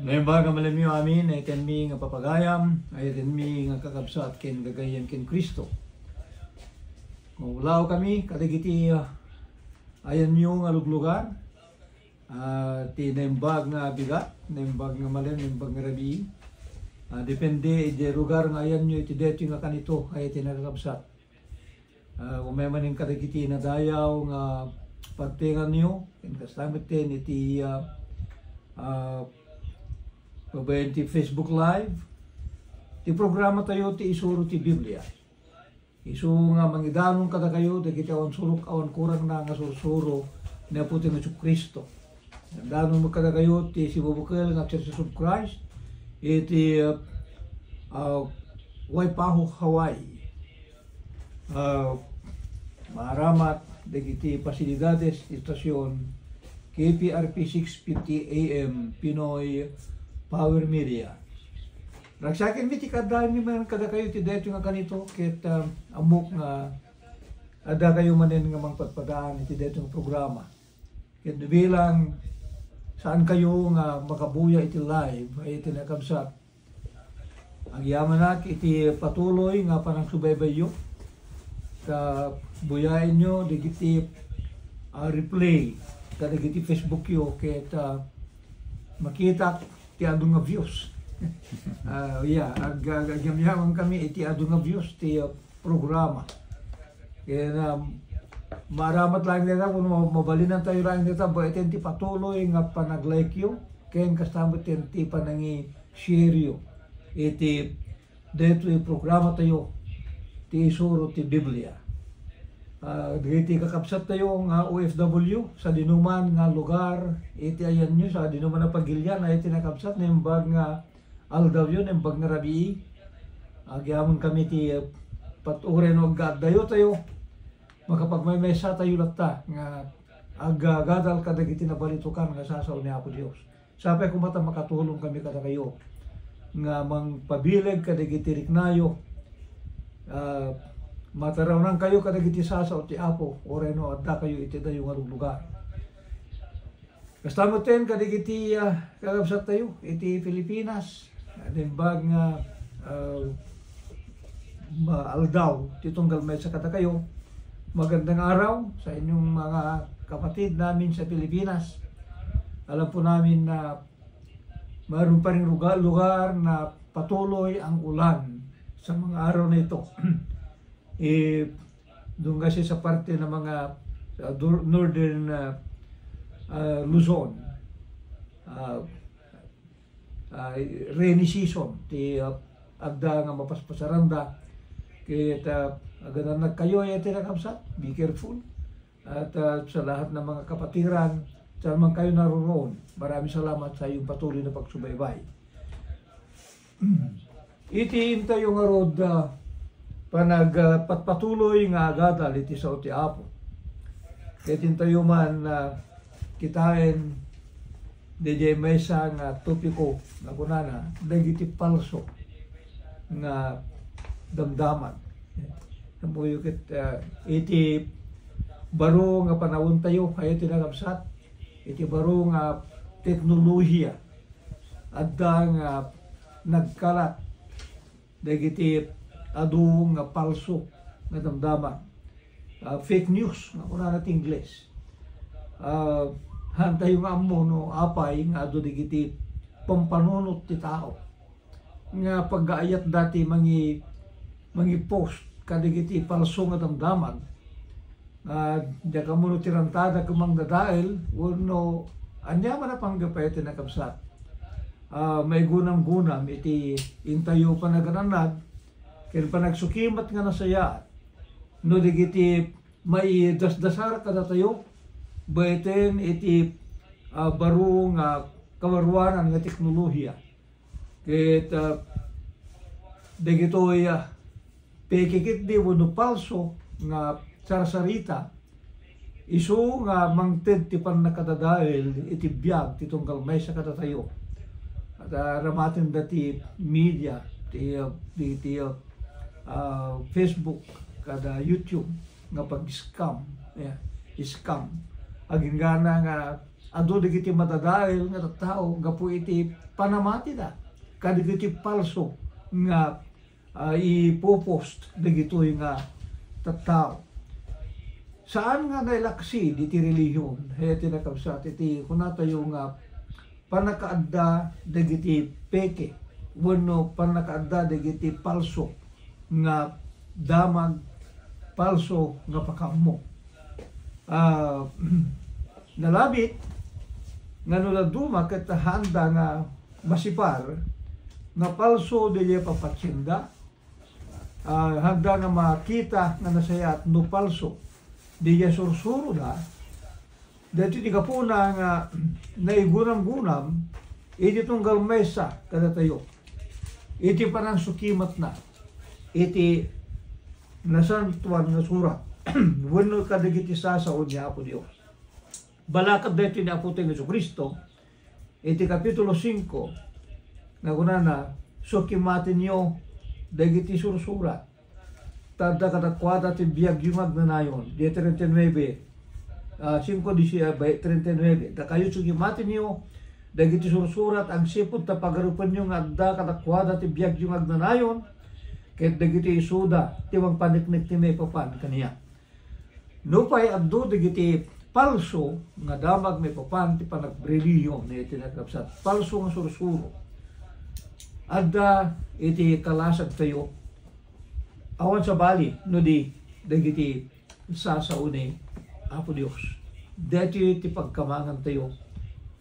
Naimbaga malamyo amin, ay ken mi nga papagayam, ay ken mi nga kakabsat ken gagayan ken Kristo. Ulaw kami, kaligiti ayan nyo nga luglugar, ti naimbag nga bigat, naimbag nga malam, naimbag nga rabi. Depende, iti lugar nga ayan nyo, iti deto nga kanito, ay iti nakakabsat. Umay man yung kaligiti na dayaw nga pagtingan nyo, ken kastamit din iti babayan ti Facebook Live, ti programa tayo ti isuro ti Biblia. Isu nga mangidanong kada kayo, ti kita awan surok awan kurang na nga sursuro na puti nga Kristo. Danong mo kada kayo ti sibubukal nga Church of Christ, iti Waipahu, Hawaii. Maaramat, dagiti pasilidades, istasyon, KPRP 650 AM, Pinoy Power Media. Ragsakin mi ti kadami man kada kayo ti deto nga kanito ket amok nga ada kayo manen nga mangpadpadaan iti deto nga programa. Ket bilang saan kayo nga makabuya iti live ay iti nakabsat. Ang yaman nak iti patuloy nga panagsubaybayo ka buyain nyo digiti replay kada digiti Facebook yo ket makita ti adu nga views. Agyamyaman kami iti adu nga views ti programa. Kaya maramat lang nila kung mabalinan tayo lang nila ba iti ti patuloy nga panag-like yo ken kasama ti panangi share yo iti deto yung programa tayo ti isuro ti Biblia. Dito kakapsat tayo nga OFW sa dinuman nga lugar, iti ayan nyo sa dinuman na pagilyan ay iti nakapsat na imbag nga aldaw yun, imbag nga rabi. Agyaman kami ti paturen o agadayo tayo, makapagmaymesa tayo latta nga agagadal kadag iti nabalitukan nga sasaw ni Apo Diyos. Sapay kumata makatulong kami kada kayo nga mangpabileg kadag iti riknayo, mataraw nang kayo kadag iti sasaw ti Apo o reno adda kayo iti dayo nga lugar. Kastamoten kadag iti kakabsat tayo iti Pilipinas, dimbag nga aldaw titunggal may sa kata kayo. Magandang araw sa inyong mga kapatid namin sa Pilipinas. Alam po namin na mayroon pa rin lugar na patuloy ang ulan sa mga araw na ito. Doon kasi sa parte ng mga northern Luzon, rainy season, ti agda nga mapaspasaranda, kaya aganan na kayo ay tinakapsat, be careful. At sa lahat ng mga kapatiran, saan man kayo naroon, maraming salamat sa iyong patuloy na pagsubaybay. Iti tayo nga road, panagpatuloy nga agadal iti sa ti Apo. Kaya tintayo man kitain DJ Mesa nga topiko nga kunana dagiti palso nga damdaman. Samuyo ket iti baro nga panahon tayo kaya tinagabsat iti baro nga teknolohiya adda nga nagkalat dagiti adu nga palso nga damdaman, fake news nga kuna natin Ingles. Hantay nga amo no apay nga adu digiti pampanunot ti tao nga paggaayat dati mangi post kadigiti palso nga damdaman. Diya ka mo no tirantada kumang dadael no anya man na panggapay tinakabsat. May gunam-gunam iti intayo panagananad kaya pa nagsukimat nga nasaya, no digiti may dasdasar kada tayo, baiten iti baro nga kawarwanan nga teknolohiya. Kaya digito'y pekikit di wano palso nga sarasarita, isu nga mangted ti pan nakadadail iti biyag ti tunggal may sa kada tayo. At ramatin dati media, ti Facebook, kada YouTube nga pag-scam, scam. Aging gana nga ado digiti matadail nga tattao gapu iti panamati da kadigiti palso nga ipopost digitoy nga tattao. Saan nga nailaksi diti relihiyon? Heti na kabsat iti kunatayo nga panakaadda digiti peke wenno panakaadda digiti palso nga damag palso nga pakammo. Nalabit nga nuladuma ket handa nga masipar nga palso dili papatsinda, handa nga makita nga nasayat no palso dili sursuro da dati di kapuna nga naigunam-gunam iti tunggal mesa kada tayo iti parang sukimat na iti nasantuan nga surat wenno kadagiti sasaod niya Apo Dios. Balakad dito ni Apo Teng Jesucristo iti kapitulo 5 na kunana sukimatin niyo dagiti sursurat tada kadakwada ti biag yung agnanayon di 39 5:39 da kayo sukimatin niyo dagiti sursurat ang sipot ta pagarupan niyo nga adda kadakwada ti biag yung agnanayon ket dagiti isuda ti magpaniknik ti may papan kaniya nupay addo dagiti palso nga damag may papan ti panagrelihiyon na iti nakapsat palso nga sursuro adda iti kalasag tayo awan sa bali no di dagiti sasauni Apo Dios dati iti pagkamangan tayo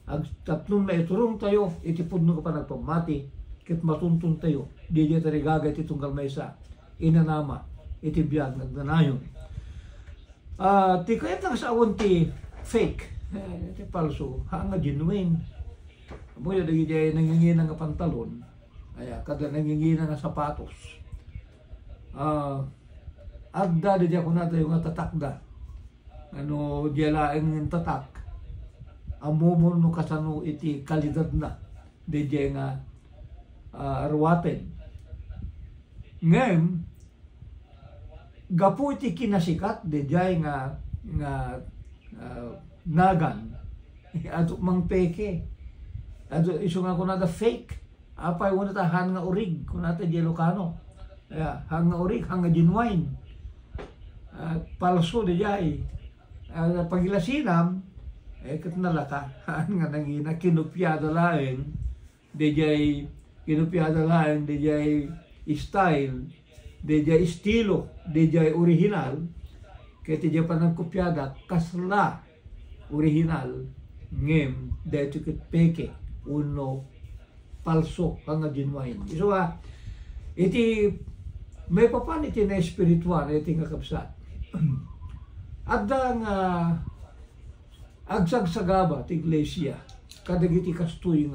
ag tatlong maiturong tayo iti pudno ka pa nagpamati ket matuntun tayo di tarigaga iti tunggal maysa inanama iti biyag nagnanayon. Ti kayat lang sa awon ti fake iti palso hanga genuine mo yung dagiti nangingina nga pantalon aya kada nangingina nga sapatos adda di ako na tayo nga tatakda ano di laeng tatak amomon no kasano iti kalidad na di nga arwaten ngem gapu iti kinasikat di nga nagan ato mang peke ato iso nga kunada fake apay wala ta han nga urig kunata di Ilocano hang nga urig hang nga genuine palso di pagilasinam ket nalaka han nga nangina kinupyada laeng di kinupyada laeng di style di estilo di original ket di panangkupyada kasla original ngem dito ket peke uno palso hanga genuine iso iti may papan iti na espiritual iti nga kapsat adda nga agsagsagaba ti iglesia kadagiti kastoy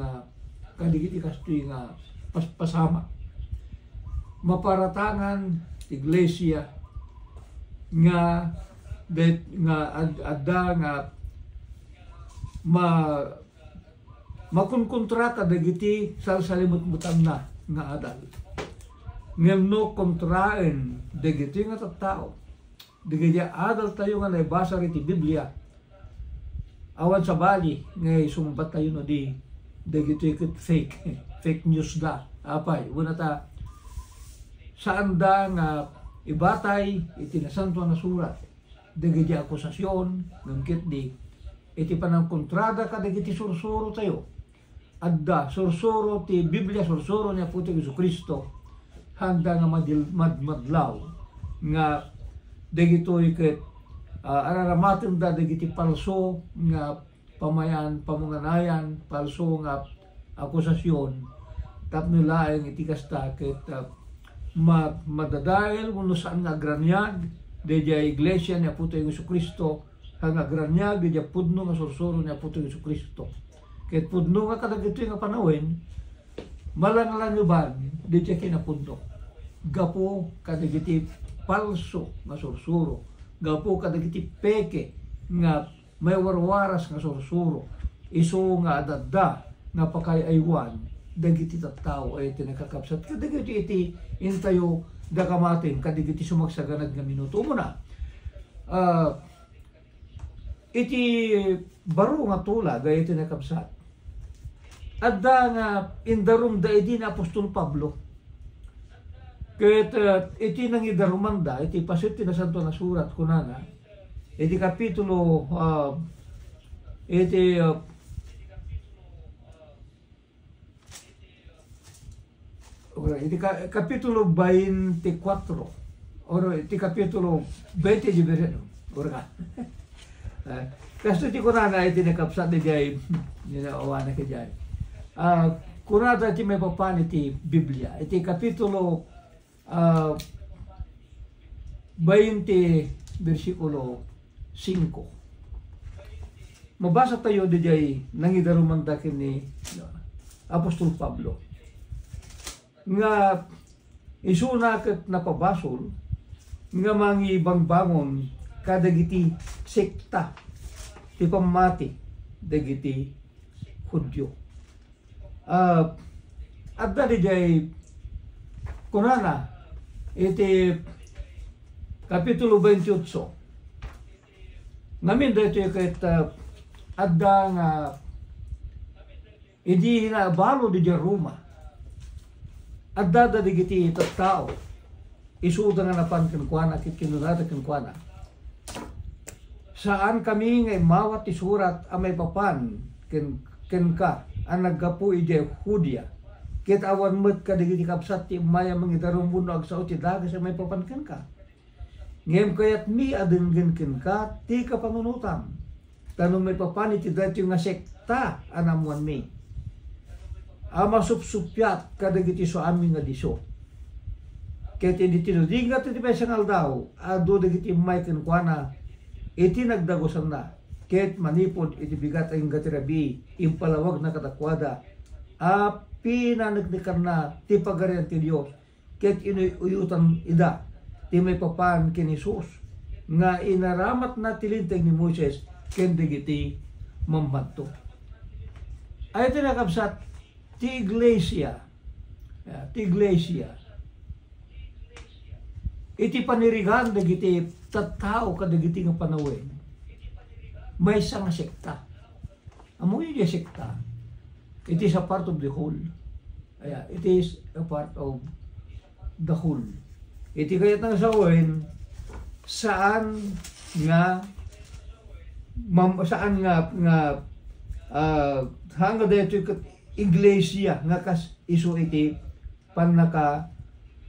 nga paspasama maparatangan ti iglesia nga adda nga makunkontra kadagiti salsalimut-mutan na nga adal ngem no kontraen dagiti nga tattao dagiti adal tayo nga naibasa iti Biblia awan sa bali nga sumbat tayo no di dagiti fake news da apay wala ta saan da nga ibatay iti nasanto nga surat dagiti akusasyon ngem di iti panangkontrada kadagiti sursuro tayo adda sursuro ti Biblia sursuro ni Apo Jesucristo handa nga madlaw nga dagitoy ket araramaten da dagiti palso nga pamunganayan palso nga akusasyon tapno laeng iti kasta ket madadael kuno saan nga agranyag dayjay iglesia ni Apo Jesucristo hang agranyag dayjay pudno nga sursuro ni Apo Jesucristo ket pudno nga kadagitoy nga panawin malanglanguban dayjay kinapudno gapo kadagiti palso nga sursuro gapo kadagiti peke nga may warwaras nga sursuro iso nga adadda nga pakayaywan dagiti tattao ay tinakakapsat kadagiti iti intayo dakamatin kadagiti sumagsaganad nga minuto mo na iti baro nga tula gaya iti nakabsat. Adda nga indarum da iti na Apostol Pablo. Ket iti nang idarumanda, iti pasit na santo na surat kunana, iti kapitulo iti kapitulo 24 or iti kapitulo 20 di bereno ora kasto iti kunana iti nakapsat di jay ninawana ke jay kunada iti may papan iti Biblia iti kapitulo 20 versikulo 5 mabasa tayo di jay nangidarumanda kini Apostol Pablo nga isuna ket napabasol nga mangibang bangon kadagiti sekta ti pamati dagiti Hudyo. Adda di jay kunana iti kapitulo 28 ngamin dito ket adda nga idi na balo di Roma adda digiti tattao isuda nga napan kenkwana kit kinunada kenkwana saan kami nga mawat isurat amay papan kenka ang naggapu ije Hudia ket awan met ka digiti kapsat ti maya mangidarum muno agsa ti dagas amay papan kenka ngem kayat mi adenggen kenka ti kapanunutam tanong may papan iti dati nga sekta anamuan mi ama supsupyat kadagiti so amin nga diso. Ket iti tinudingat iti pesangal daw, ado dagiti may kenkwana, iti nagdagosan na, ket manipod iti bigat ang gatirabi, impalawag na katakwada, pinanagnikan na ti pagarian ti Diyos, ket inuyutan ida, ti may papan ken Jesus, nga inaramat na tilinteng ni Moises, ken dagiti mambanto. Ay iti nakabsat, ti iglesia iti panirigan dagiti tattao kadagiti nga panawin may isa nga sekta amoy di sekta it is a part of the whole it is a part of the whole iti kayat nga sawin saan nga hanga dito iglesia nga kas isu iti panaka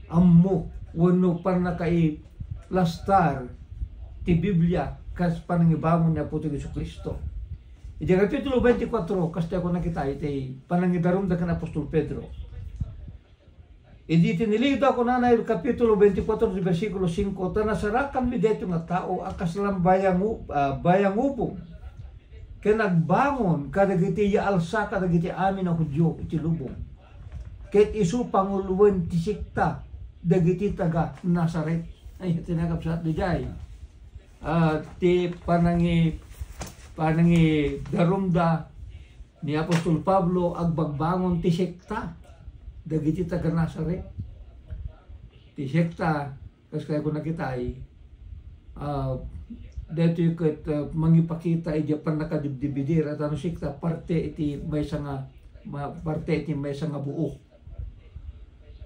ammo wenno panaka lastar ti Biblia kas panangibangon niya po ti Jesucristo. Iti kapitulo 24 kas tayo nakita iti panangidarum da kan Apostol Pedro. Iti tinilida ko na kapitulo 24 versikulo 5 tanasarakan mi deto nga tao akas lang bayangupong kaya nagbangon kadagiti yaalsa kadagiti amin na Hudyo iti lubong. Ket isu panguluwen ti sekta dagiti taga Nazaret. Ay tinagapsat di jay. Ti panangi darumda ni Apostol Pablo agbagbangon ti sekta dagiti taga Nazaret. Ti sekta kas kaya ko nakitay dito ket mangipakita iti panakadibdibidir at ano sikta parte iti may nga buo.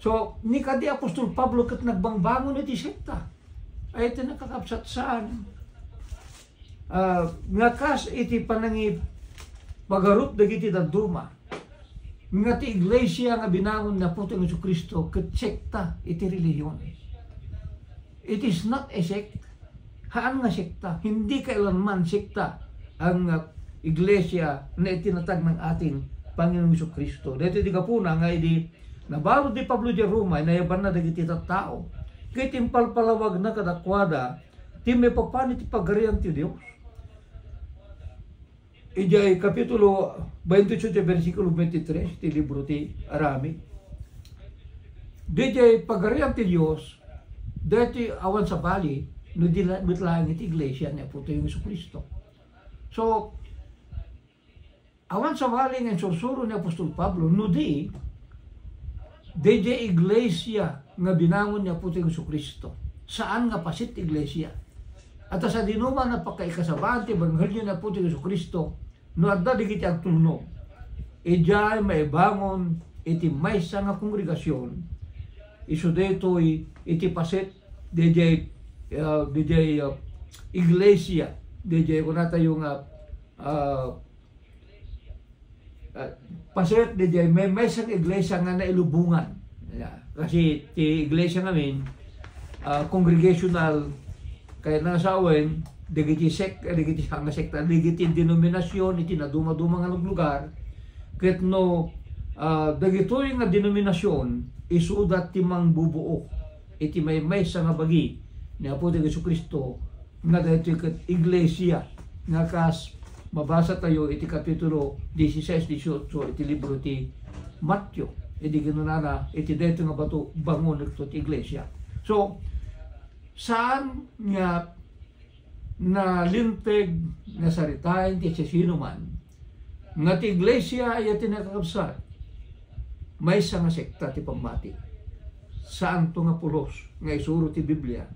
So ni kadi Apostol Pablo ket nagbangbangon iti sekta ay iti nakakapsat saan nga kas iti panangi pagarut dagiti daduma nga ti iglesia nga binangon na puto ng Jesucristo ket sekta iti relihiyon. It is not a sect. Haan nga sekta, hindi kailanman sekta ang iglesia na itinatag ng ating Panginoong Jesucristo. Dito di kapuna nga idi nabalo di Pablo di Roma inayaban na dagiti tattao. Kaya timpalpalawag na kadakwada ti may papanit ti pagarian ti Dios. Ijay kapitulo 28 versikulo 23 ti libro ti Arami. Dijay pagarian ti Dios dati awan sa bali no ditlaang iti iglesia niya po yung Jesucristo. So, awan sa bali ng sursuro ni Apostol Pablo, no di iglesia nga binangon niya po yung Jesucristo. Saan nga pasit iglesia? At sa dinuman na pagkaikasabaan ti Ebanghelyo na po ti Jesucristo, no adda digiti agtulno, ijay maibangon iti maysa nga kongregasyon, iso detoy iti paset DJ iglesia, DJ ko na tayo nga paset DJ may isang iglesia nga nailubungan. Kasi ti iglesia namin congregational kaya nasawen digiti hanga sekta digiti denominasyon iti naduma-duma nga lugar ket no dagitoy nga denominasyon isudat ti mangbubuo iti may nga bagi ni Apo ti Jesucristo nga daytoy ket iglesia nga kas mabasa tayo iti kapitulo 16-18 iti libro ti Matthew iti ginunana iti daytoy nga bato bangon ito ti iglesia. So saan nga nalinteg nga saritain ti sino man nga ti iglesia ay tinakakabsat may isa nga sekta ti pamati. Saan to nga pulos nga isuro ti Biblia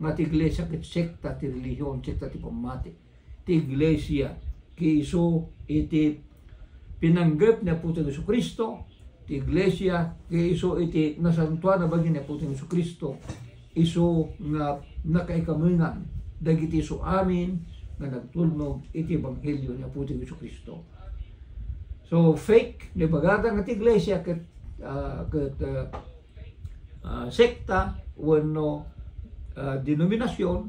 nga ti iglesia ket sekta ti relihiyon, sekta ti pamati. Ti iglesia ki iso iti pinanggep ni Apo ti Jesucristo, ti iglesia ki iso iti nasantuan na bagi ni Apo ti Jesucristo, iso nga nakaikamingan dagiti iso amin nga nagtulnog iti Ebanghelyo ni Apo ti Jesucristo. So fake ni bagada nga ti iglesia ket sekta wenno denominasyon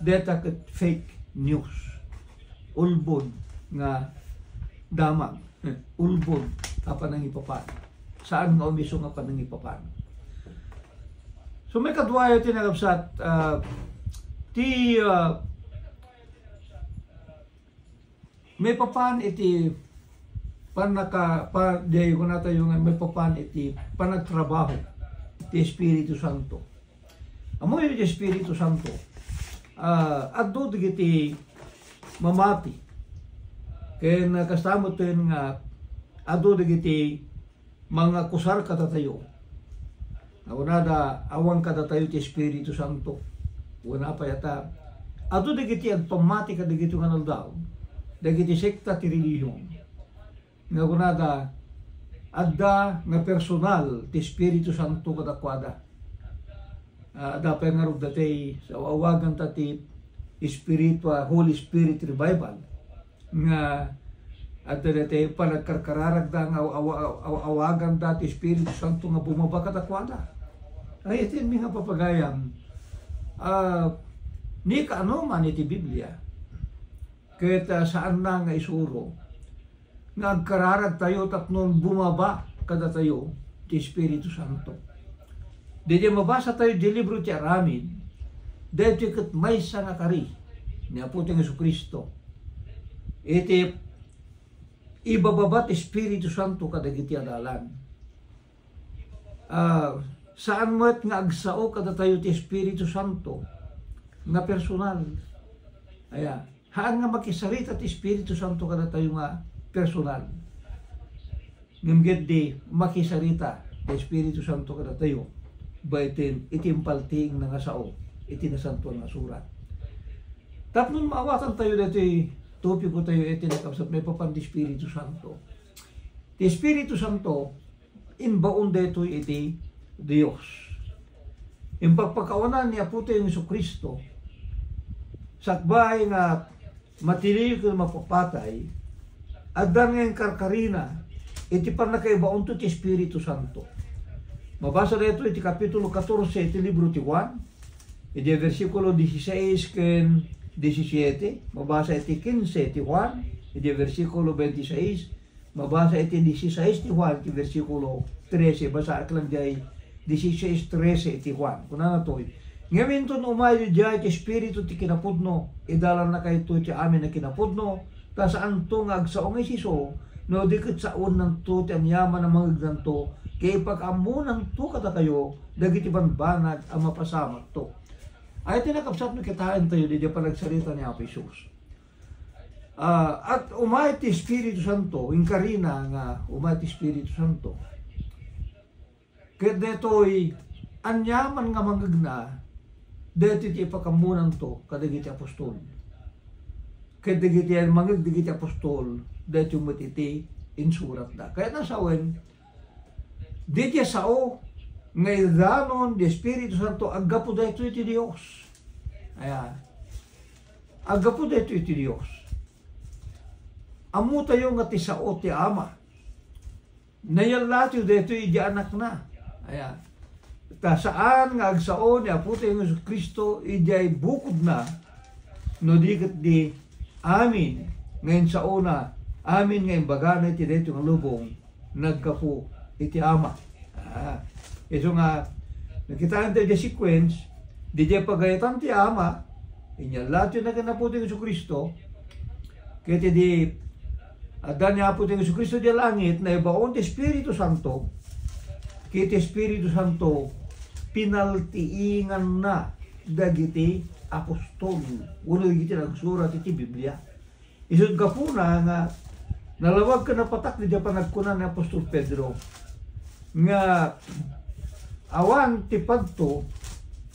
deta ket fake news, ulbod nga damag, ulbod a panangipapan. Saan nga umiso nga panangipapan? So may kadwayo tinagabsat may papan iti dayo ko na tayo nga may papan iti panagtrabaho ti Espiritu Santo. Amo yung Espiritu Santo addo digiti mamati ken kastamot ten nga addo digiti mga kusar katatayo. Naunada awang katatayo ti Espiritu Santo. Una pa yata addo digiti agpamati kadigiti nga naldaw dagiti sekta ti relihiyon. Nga kunada adda nga personal ti Espiritu Santo kadakwada. Dapay nga rog datay sa awagan ta ti Holy Spirit Revival nga adda datay panagkarkararag da nga awagan da ti Espiritu Santo nga bumaba kadakwada. Ay itin mi nga papagayam ni kaano man iti Biblia ket saan na nga isuro nagkararag tayo tapnon bumaba kada tayo ti Espiritu Santo. Dede mabasa tayo di libro ti Aramid, dede ket maysa nga kari ni Apo ti Jesucristo. Iti ibababa ti Espiritu Santo kadagiti adalan. Saan mo't nga agsao kada tayo ti Espiritu Santo nga personal. Haan nga makisarita ti Espiritu Santo kada tayo nga personal. Ngimgit di makisarita ti Espiritu Santo kada tayo baitin itimpalting nga sao iti nasantuan nga surat. Tapnon maawatan tayo dito topiko tayo iti nakapsat may papan ti Espiritu Santo. Ti Espiritu Santo inbaon dito iti Dios. Impagpakawanan ni Apo ti Jesucristo sakbay nga matiliw ko mapapatay addan nga karkarina iti panakaibaon to ti Espiritu Santo. Mabasa dito iti kapitulo 14 iti libro ti Juan iti versikulo 16 ken 17. Mabasa iti 15 ti Juan iti versikulo 26. Mabasa iti 16 ti Juan iti versikulo 13. Basa ak lang jay 16-13 iti Juan. Kuna na to'y ngayon to umayo jay ti Espiritu ti kinapudno idalan na kayo ti amin na kinapudno ta saan to nga agsaong isiso no dikit saon ng to ti anyaman na mga to kay pag-amunan to kada kayo dagiti banbanag ang mapasamat to. Ay tinakapsat no kitaan tayo di panagsalita ni Apo Jesus. At umay ti Espiritu Santo inkarina nga umay ti Espiritu Santo ket detoy anyaman nga manggagna dito ti ipakamunan to kadagiti apostol. Kadagiti yan magagdigiti apostol dito yung matiti insurat da. Kaya nasawen, dito sao ngay danon di Espiritu Santo agapo dito iti Dios. Ayan. Agapo dito iti Dios. Amu tayo nga ti sao ti Ama. Nayalati dito iti anak na. Ayan. Ta saan nga agsao ni Apo tayo ng Kristo iti bukod na no diket di amin ngayon sao na amin ngayon bagana iti dito ng lubong nagkapo iti Ama. Iso nga, nakita tayo di sequence, di di pagayatan ti Ama, inyala ti naganaputi ng Kristo, kaya ti di, adan niya po ti Kristo di langit, na ibaon ti Espiritu Santo, kaya ti Espiritu Santo, pinaltiingan na dagiti apostol. Uno dagiti nagsurat iti Biblia. Isod ka po nga, nalawag ka na patak di pa nagkunan ni Apostol Pedro, nga awan ti padto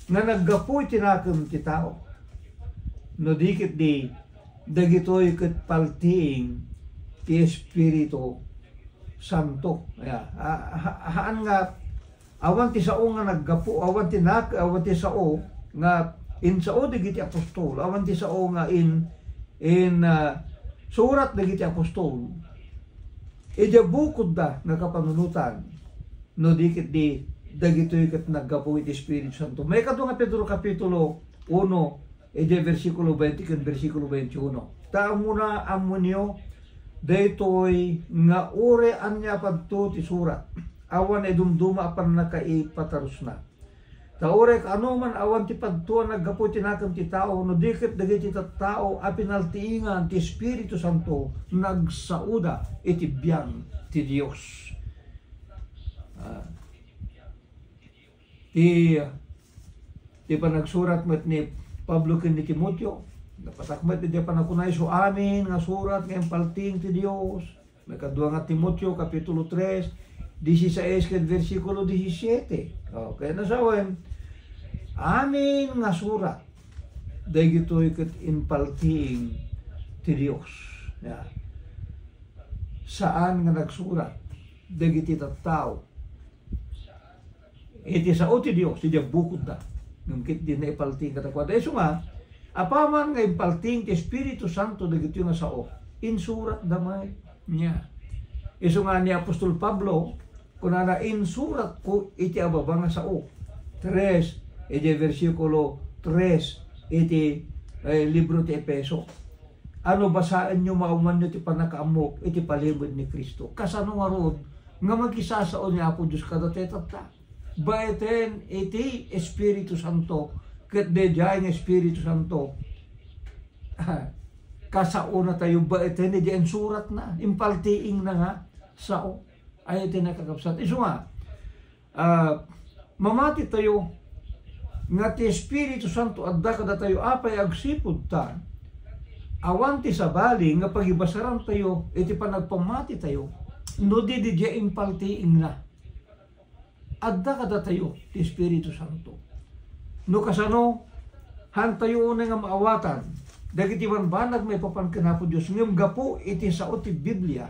nga naggapoy tinakam ti tao no dikit di dagitoy ket paltiing ti Espiritu Santo. Haan nga awan ti sao nga naggapo, awan ti sao nga sao dagiti apostol, awan ti sao nga surat dagiti apostol. Ija bukod da nakapanunutan no dikit di dagitoy ket naggapo iti Espiritu Santo. May kadto nga Pedro kapitulo 1 versikulo 20 ken versikulo 21. Ta muna amunyo daytoy nga ure anya padto ti surat. Awan ay dumduma apan nakaipatarus na. Ta ure ano man awan ti padto naggapo tinakam ti tao no dikit dagiti tattao a pinaltiingan ti Espiritu Santo nagsauda iti biyan ti Dios. Ti panagsurat met ni Pablo ken ni Timoteo, napatakmet ti panakunay so amin nga surat nga palting ti Dios. May kadua nga Timoteo kapitulo 3 16 ken versikulo 17. Kaya nasawen amin nga surat dagitoy ket inpalting ti Dios. Saan nga nagsurat dagiti tattao iti sao ti Dios iti bukod da ngumkit din na ipalting katakwada. Iso nga apaman nga ipalting ti Espiritu Santo dagiti nga sao insurat damay niya. Iso nga ni Apostol Pablo kunana insurat ko iti ababa nga sao 3 iti versikulo 3 iti libro ti Efeso. Ano basaan nyo mauman nyo ti panakaamok iti palibod ni Kristo. Kasano nga roon nga magkisasao ni Apo Diyos kada tetata. Baiten iti Espiritu Santo ket dedya ng Espiritu Santo. Kasao na tayo baiten iti surat na. Impaltiing na nga sao. Ay iti nakakapsat. Iso nga, mamati tayo nga ti Espiritu Santo adda kada tayo apay agsipod ta. Awan ti sabali nga pagibasaran tayo iti panagpamati tayo no di dedya impaltiing na. Adda kada tayo ti Espiritu Santo. No kasano han tayo nga maawatan dagiti banbanag may papankanapo Dios ngem gapo iti sao ti Biblia.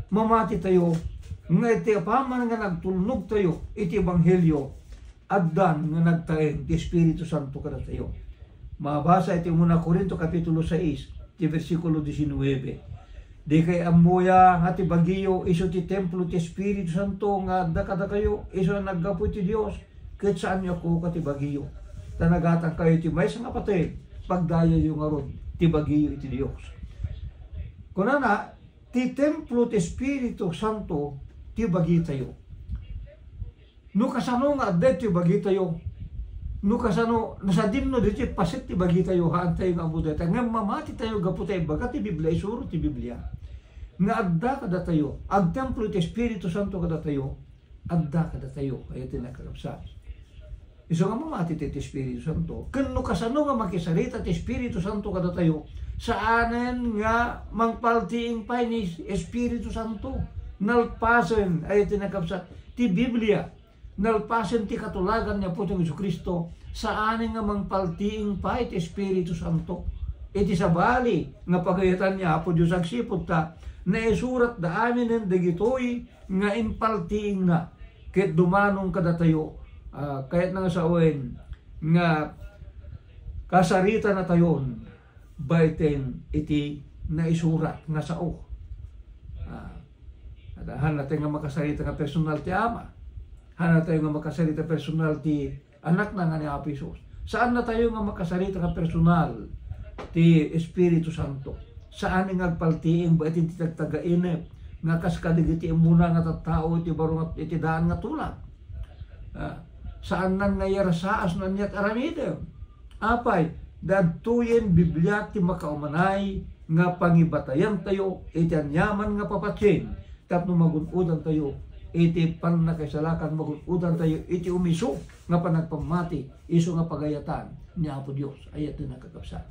Mamati tayo nga iti apaman nga nagtulnog tayo iti ebanghelyo addan nga nagtaeng ti Espiritu Santo kada tayo. Mabasa iti muna Korinto kapitulo 6 ti versikulo 19. Di kay amuya nga ti bagiyo iso ti templo ti Espiritu Santo nga adda kada kayo iso naggapo ti Dios ket saan niyo ko ti bagiyo. Tanagatan kayo ti maysa nga patay pagdaya yu nga ron ti bagiyo iti Dios. Kunana ti templo ti Espiritu Santo ti bagi tayo. No kasano nga adda ti bagi tayo. No kasano nasadin no diti pasit ti bagi tayo haan tayo nga budeta nga mamati tayo gapo tayo baga ti Biblia isuro ti Biblia nga adda kada tayo ang templo ti Espiritu Santo kada tayo adda kada tayo kaya tinakakapsa. Iso nga mamati ti Espiritu Santo ken no kasano nga makisarita ti Espiritu Santo kada tayo saanen nga mangpaltiing pay ni Espiritu Santo nalpasen ay tinakapsa ti Biblia nalpasen ti katulagan niya po ng Kristo saan nga mangpaltiing pa iti Espiritu Santo. Iti sabali nga pagayatan niya po Diyos agsipot ta na isurat da amin ng dagitoy nga impaltiing na ket dumanong kadatayo kahit nga sa uwen nga kasarita na tayon baiten iti naisurat nga sao. Han natin nga makasarita nga personal ti Ama. Han na tayo nga makasarita personal ti anak na nga ni Apo Isus. Saan na tayo nga makasarita nga personal ti Espiritu Santo? Saan nga agpaltiing ba iti tagtagainip nga kaskadigiti muna nga tattao iti barong iti daan nga tulad? Saan nan nga yarasaas nan niya aramidem? Apay, dadtuyen Biblia ti makaumanay nga pangibatayan tayo iti anyaman nga papatsin. Tapno magunudan tayo iti panakaisalakan, magunudan tayo iti umiso nga panagpamati, iso nga pagayatan ni Apo Dios. Ayat din nakakapsa.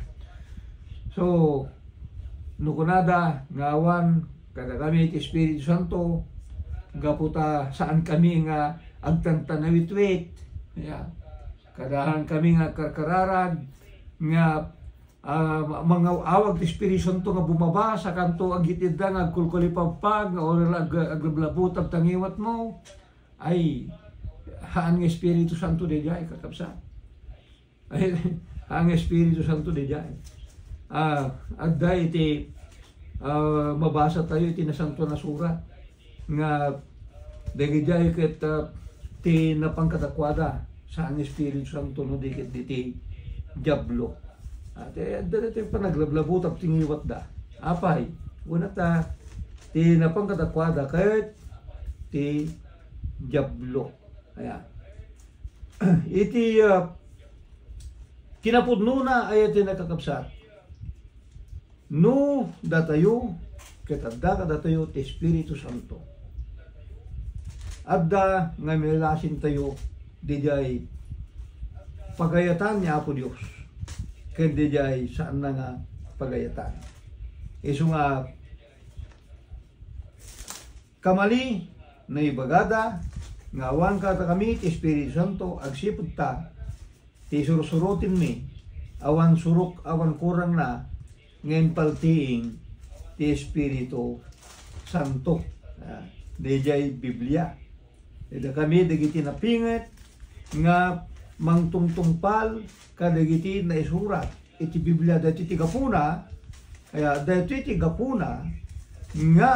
So, nukunada, ngawan, kada kami iti Espiritu Santo, gaputa saan kami nga agtantanawitwit, kadahan kami nga karkararag, nga mga awag ti Espiritu Santo nga bumaba sa kanto agitida nga agkulkulipagpag nga oral aglablabutab tangiwat mo ay haan nga Espiritu Santo de jay kakabsa ay haan nga Espiritu Santo de jay adda iti mabasa tayo iti nasanto na surat nga dagi jay ket ti napangkatakwada sa ang Espiritu Santo no dikit diti diablo. At dito yung panaglablabutap tingiwat da. Apay, una ta, ti napangkatakwada kahit ti diablo. Kaya, iti kinapudno na ay iti nakakapsat. No datayo, katadda ka datayo ti Espiritu Santo. Adda nga milasin tayo, di jay pagayatan niya Apo Diyos. Kundi jay saan na nga pagayatan. Iso nga kamali na ibagada nga awan ka kami ti Espiritu Santo agsipod ta ti surusurutin mi awan suruk awan kurang na ngayon paltiing ti Espiritu Santo. Di jay Biblia. Ida kami dagiti napinget nga mangtungtungpal kadagiti na isurat iti Biblia dati ti gapuna kaya dati ti gapuna nga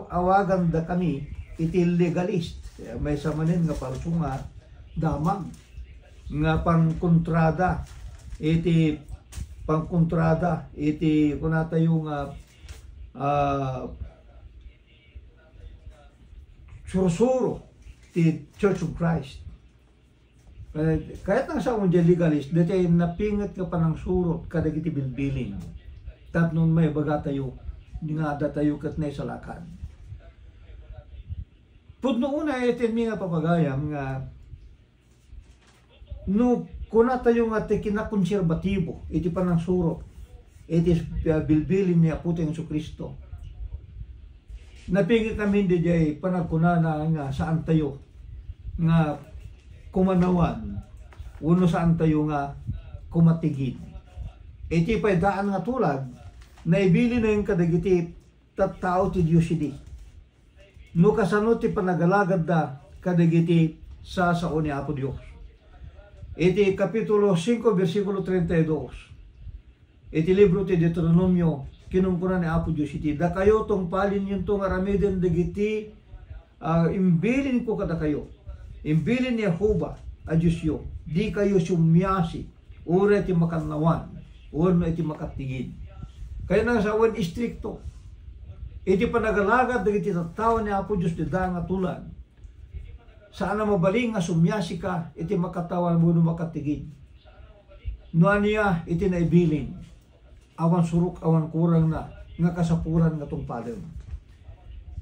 awagan da kami iti legalist kaya may samanin nga palso nga damag nga pangkontrada iti kunatayo nga surusuro ti Church of Christ. Kahit nang sa akong legalist, dito ay napingat ka pa ng surot kadagiti bilbiling. Tap nun may baga tayo, nga tayo kat na isalakan. Pudno una itin mi nga papagayam nga no kuna tayo nga ti kinakonserbatibo, iti pa ng surot, iti bilbilin niya puting Yesu Kristo. Napingat kami di jay panagkunana nga saan tayo nga kumanawan, uno saan tayo nga kumatigid. Iti pa'y daan nga tulad, na ibili na yung kadagiti tattao ti Diyos idi. No kasano ti panagalagad da kadagiti sa sao ni Apo Diyos. Iti Kapitulo 5, versikulo 32. Iti libro ti Deuteronomio, kinungkunan ni Apo Diyos iti. Da kayo tong palin yung tong aramiden dagiti imbilin ko kada kayo. Imbilin ni Jehovah a Diyos yo, di kayo sumyasi, ura iti makanawan, ura iti makatigid. Kaya na sa awan istrikto, iti panagalagad na iti tattawa ni Apo Diyos di nga tulad. Saan na mabaling nga sumyasi ka, iti makatawan mo no makatigid. Noan niya iti naibilin, awan suruk, awan kurang na, nga kasapuran nga tong padem.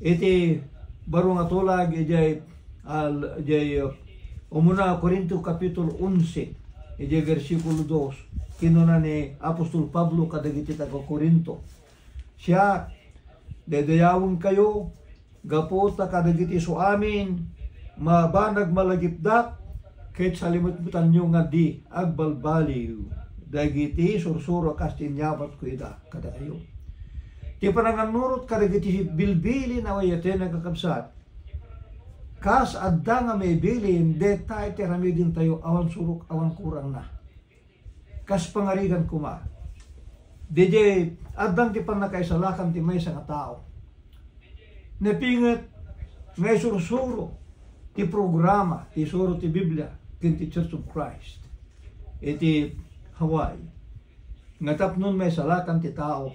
Iti baro nga tulag, umuna Korinto Kapitulo 11 versikulo 2 kinuna ni Apostol Pablo kadagiti taga Korinto siya dedayawon kayo gapota kadagiti so amin mabanag malagipdak Ket salimut-mutan nyo nga di agbalbaliw dagiti sursuro kas tinyabat ko ida kada kayo. Ti pananganurot kadagiti bilbili na wayaten nagkakabsat. Kas adda nga may bilin detay tiramidin tayo awan surok awan kurang na. Kas pangarigan kuma. DJ adang ti panakaisalakan ti may nga tao. Napingat ngay sursuro ti programa ti suro ti Biblia kinti Church of Christ. Iti Hawaii. Ngatap nun may salakan ti tao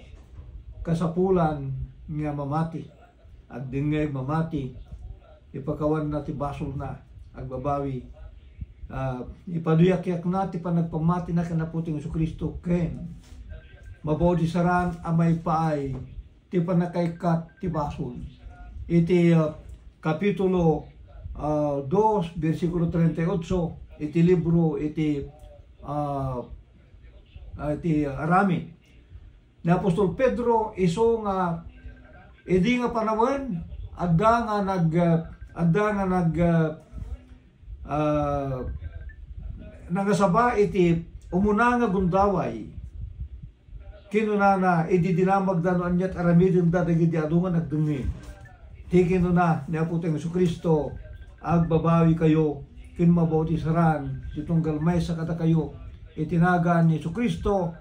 kasapulan nga mamati at dingeg mamati ipakawan na ti basol na agbabawi ipaduyak-yak na ti panagpamati na kanaputing Jesucristo ken mabodi saran amay paay ti panakaikat ti basol iti kapitulo 2 versikulo 38 iti libro iti Arami ni Apostol Pedro iso nga edi nga panawen adda nga nagasaba iti umuna nga gundaway kinuna edi dinamag dano anyat aramidin da dagiti adungan nagdengi ti kinuna ni Apostol Jesucristo agbabawi kayo kin mabauti saran titunggal may sa kata kayo itinagan ni Jesucristo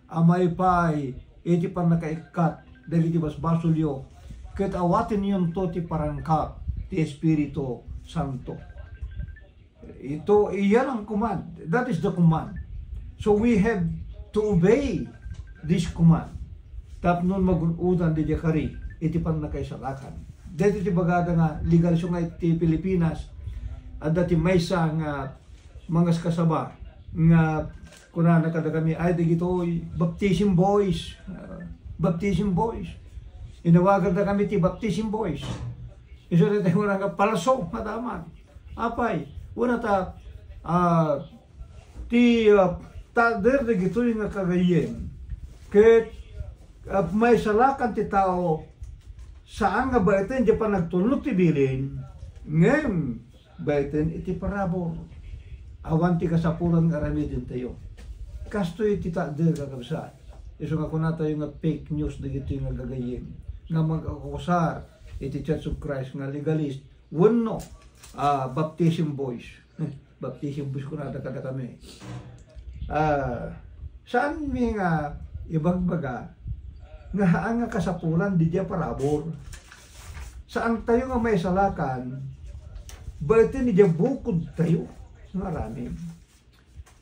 amay pay iti panakaikat dagiti basbasulyo ket awatin yun to ti parangkap ti Espiritu Santo. Ito iyan ang command. That is the command. So we have to obey this command. Tapnon magunudan di kari iti panakaisalakan. Dito ti bagada nga legal so nga iti Pilipinas at dati maysa nga mga kasaba nga kuna nakada kami ay digito baptism boys inawagan na kami ti baptism boys iso na tayo nga palso madaman apay una ta tader digito nga kagayen ket may salakan ti tao saan nga ba ito hindi pa nagtulog ti bilin ngem ba ito iti parabor awan ti kasapulan nga ramidin tayo kasto iti tader kakabsat iso nga kuna tayo nga fake news dagito nga gagayin nga mag-akusar iti Church of Christ nga legalist wano baptism boys baptism boys kuna kada kami saan mi nga ibagbaga nga ang nga kasapulan di dia parabor saan tayo nga may salakan ba't ni dia bukod tayo nga rami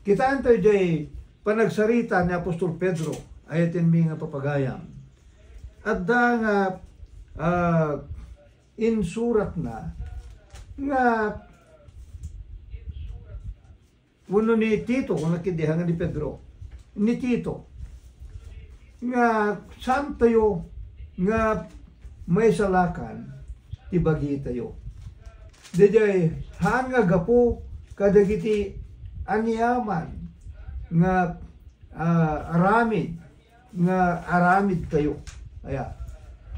kitaan tayo di panagsarita ni Apostol Pedro ayatin mi nga papagayam at da nga insurat na nga uno ni Tito kung nakidihan ni Pedro ni Tito nga saan tayo nga may salakan ibagi tayo dejay haan nga gapo kadagiti anyaman nga aramid tayo aya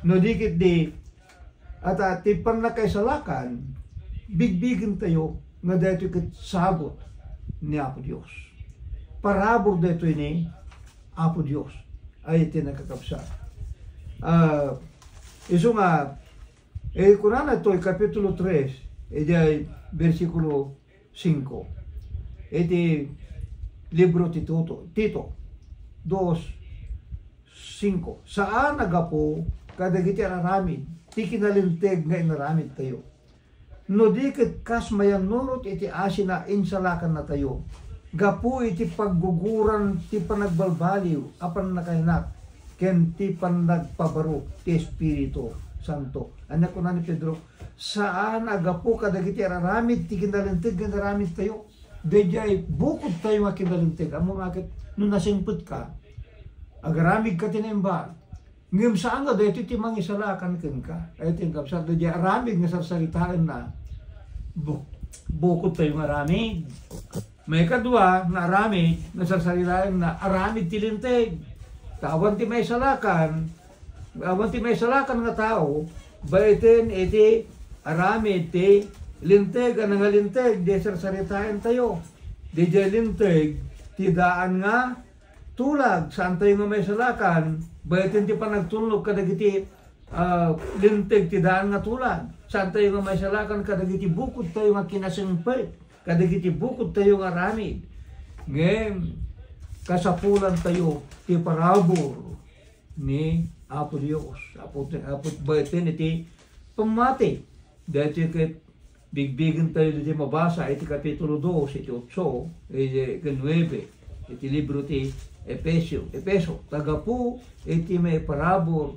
no dikit di at ti panakaisalakan bigbigin tayo nga dito ket sabot ni Apo Dios parabor dito ni Apo Dios ay tinakakabsa iso nga kunana ito kapitulo 3 ay versikulo 5 iti libro ti Tito 2:5 saan nagapo kadagiti araramid ti kinalinteg nga inaramid tayo no di ket kas mayanunot iti asin na insalakan na tayo gapu iti pagguguran ti panagbalbaliw apan nakainak ken ti panagpabaro ti Espiritu Santo anak ko na ni Pedro saan agapo kadagiti araramid ti kinalinteg nga inaramid tayo dejay bukod tayo nga kinalintig amo makit nung nasimput ka agaramig ka tinimba ngem saan nga dito ti mangisalakan ken ka ay tingkap sa dejay aramig nga sarsaritaan na bukod tayo nga aramig may kadua na aramig nga sarsaritaan na aramig tilintig tawan ti may salakan nga tao baitin iti aramid ti linteg, ang nga linteg, di sarsaritain tayo. Di jay linteg, tidaan nga tulag, saan tayo nga may salakan, bayatin ti pa nagtulog kadagiti linteg, tidaan nga tulag. Saan tayo nga may salakan, kadagiti bukod tayo nga kinasimpay, kadagiti bukod tayo nga ramid. Ngayon, kasapulan tayo, ti parabor ni Apo Dios. Apo bayatin iti pamati. Dahil iti bigbigan tayo dito mabasa, iti kapitulo 2, iti 8, iti 9, iti libro ti Epeso. Tagapu iti may parabor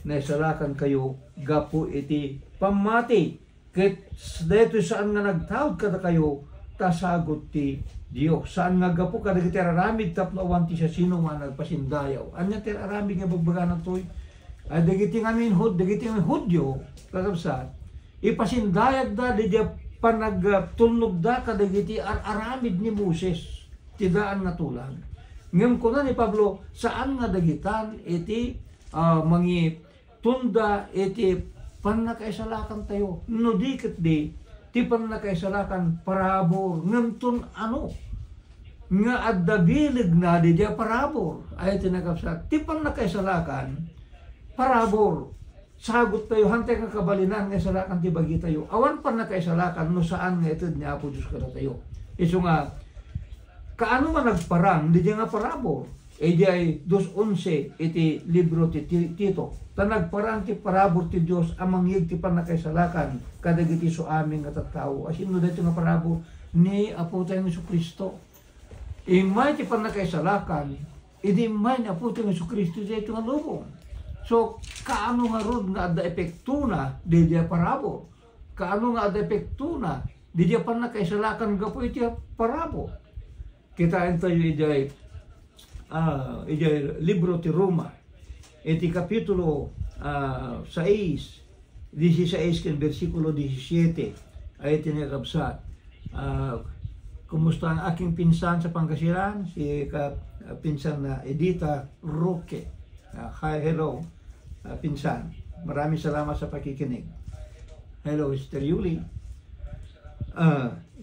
na isalakan kayo, gapu iti pamati. Ket dito saan nga nagtawag kada kayo, tasagot ti Dios. Saan nga gapu kada iti raramid taplawan ti siya sino nga nagpasindayaw. Anya ti raramid nga bagbagan toy. Ay dagiti ngamin Hudyo, kakabsat, ipasindayag da di panagtulnog da kadagiti aramid ni Moses, tidaan nga tulang. Ngem ko na ni Pablo, saan nga dagitan iti mangi tunda iti panakaisalakan tayo. No dikit di, ti panakaisalakan parabor, ngem tun ano, nga addabilig na di parabor, ay tinakabsat, ti panakaisalakan, parabor, sagot tayo, hantay nga kabalinan nga isalakan ti bagi tayo. Awan pa na kaisalakan, no saan nga ito ni Apo Diyos kada tayo. Iso nga, kaano man nagparang, di nga parabor. E di ay 2:11 iti libro ti Tito. Ta nagparang ti parabor ti Diyos, amang yig ti panakaisalakan, kadagiti so aming katatawo. Asino dito nga parabor ni Apo tayo ng Kristo. Imay ti panakaisalakan, idi may ni Apo tayo ng Kristo dito nga lubong. So, kaano nga rod nga ada epekto na di dia parabo? Kaano nga ada epekto na di dia pa nakaisalakan gapo iti parabo? Kitain tayo ijay libro ti Roma, iti kapitulo 6, 16 ken versikulo 17, ay tinagabsat. Kumusta ang aking pinsan sa Pangasinan? Si pinsan na Edita Roque. Hi, hello. Pinsan, maraming salamat sa pakikinig. Hello, Sister Yuli.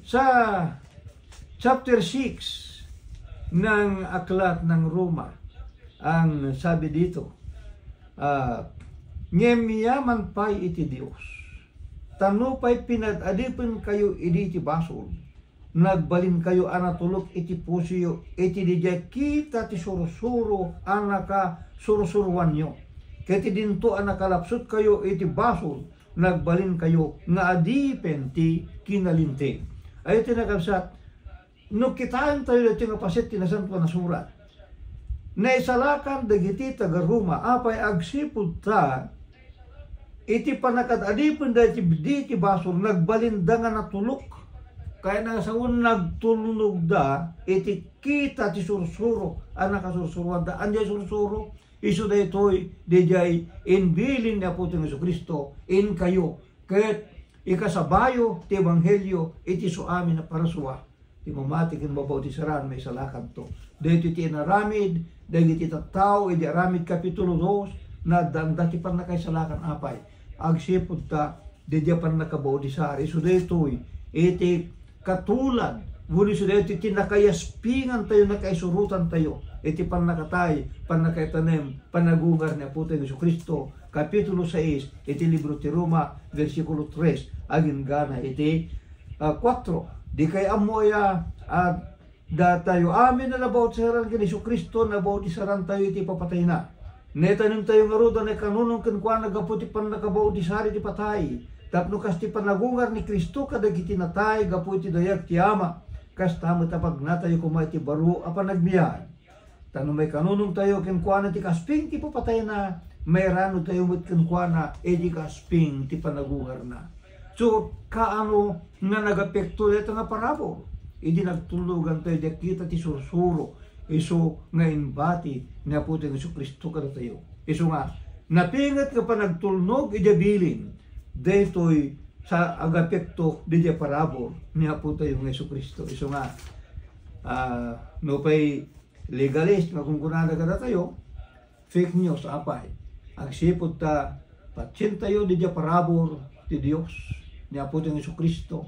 Sa chapter 6 ng aklat ng Roma, ang sabi dito, ngemiyaman pa'y iti Diyos, tano pa'y pinadadipin kayo iti basol, nagbalin kayo anatulog iti pusiyo, iti dijay kita ti surusuro anaka surusuruan nyo. Kati dinto anakalapsot kayo iti basol, nagbalin kayo nga adipen ti kinalinting. Ay tinakabsat, no kitaan tayo dito nga pasit tinasan ko na surat. Naisalakan dagiti tagaruma, apay agsipod ta, iti panakad adipen dati ti basol, nagbalin da nga natulok. Kaya nga sa nagtulnog da, iti kita ti sursuro, anakasursuruan da, anday sursuro, iso da ito'y dijay inbilin na po ng Kristo in kayo. Kahit ikasabayo ti Ebanghelyo iti so amin na parasuwa. Ti mamatikin mabaw ti saran may salakan to. Dito ti inaramid, dahil iti tattao, iti aramid kapitulo 2, na dati pan nakaisalakan apay. Agsipod ta, dijay pan nakabaw ti sari. Iso da ito'y iti katulad. Muli so da iti tinakayaspingan tayo, nakaisurutan tayo. Iti panakatay, panakaitanem, panagungar ni Apo tayo ng Kristo, kapitulo 6, iti libro ti Roma, versikulo 3, agin gana iti 4. Di kay amoya da tayo amin na nabaw ti saran kini Kristo, nabaw ti saran tayo iti papatay na. Netanim tayo nga ruda na kanunong kankwa nagapo ti panakabaw ti sari ti patay. Tapno kas ti panagungar ni Kristo kadagiti natay, gapo ti dayak ti ama. Kas tamo tapag na tayo kumay ti baro apan nagbiyan. Tano may kanunong tayo kinkwana ti kasping ti papatay na, may rano tayo mit kinkwana edi kasping ti panagungar na. So kaano nga nagapekto dito nga parabo? Edi nagtulugan tayo di kita ti sursuro. Iso nga inbati na po tayo ng Kristo kada tayo. Iso nga napingat ka pa nagtulnog edi bilin. Deto'y sa agapekto di parabo niya po tayo ng Kristo. Iso nga no pa'y legalist, magkungkunada ka na tayo, fake news, apay. Agsipod ta, patsin tayo di parabor ti Diyos. ni Apo ting Jesucristo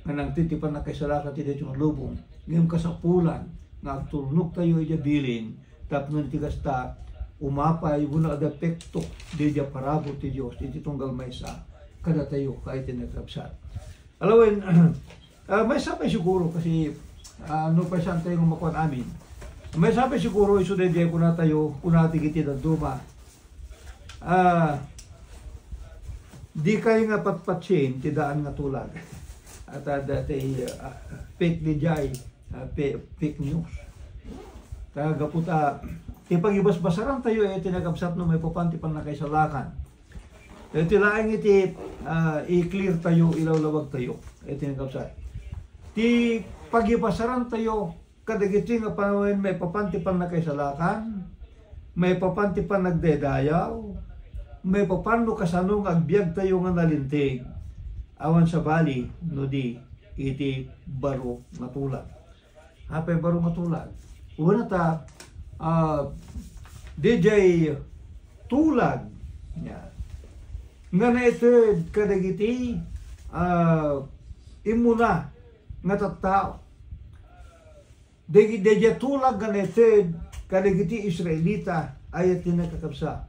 nga nagtitipan na kay salaka ti daytoy nga lubong ngem kasapulan nga agtulnog tayo ijabilin tapno tigas ta umapay guna adepekto di dia parabot ti Dios iti tunggal maysa kada tayo kahit tinagkapsat. Alawin may sapay siguro kasi no pa siya tayo makuan amin. May sapay siguro iso de dia kuna tayo kuna tigiti da duma. Di kayo nga patpatsin ti daan nga tulag. At dati fake di jay fake news. Taga puta ti pagibas-basaran tayo tinagabsat no may papanti pan na kay salakan. Iti laing iti i-clear tayo ilawlawag tayo tinagabsat. Ti pagibasaran tayo kadagiti nga panawin may papanti pan na kay salakan, may papanti pan nagdedayaw, may papano kasanong agbyag tayo nga nalintig awan sa bali no di iti baro nga tulag. Hapay baro nga tulag. Una ta DJ tulag nga naitid kadagiti imuna nga tattao. DJ tulag nga naitid kadagiti Israelita ayat tinakakabsa.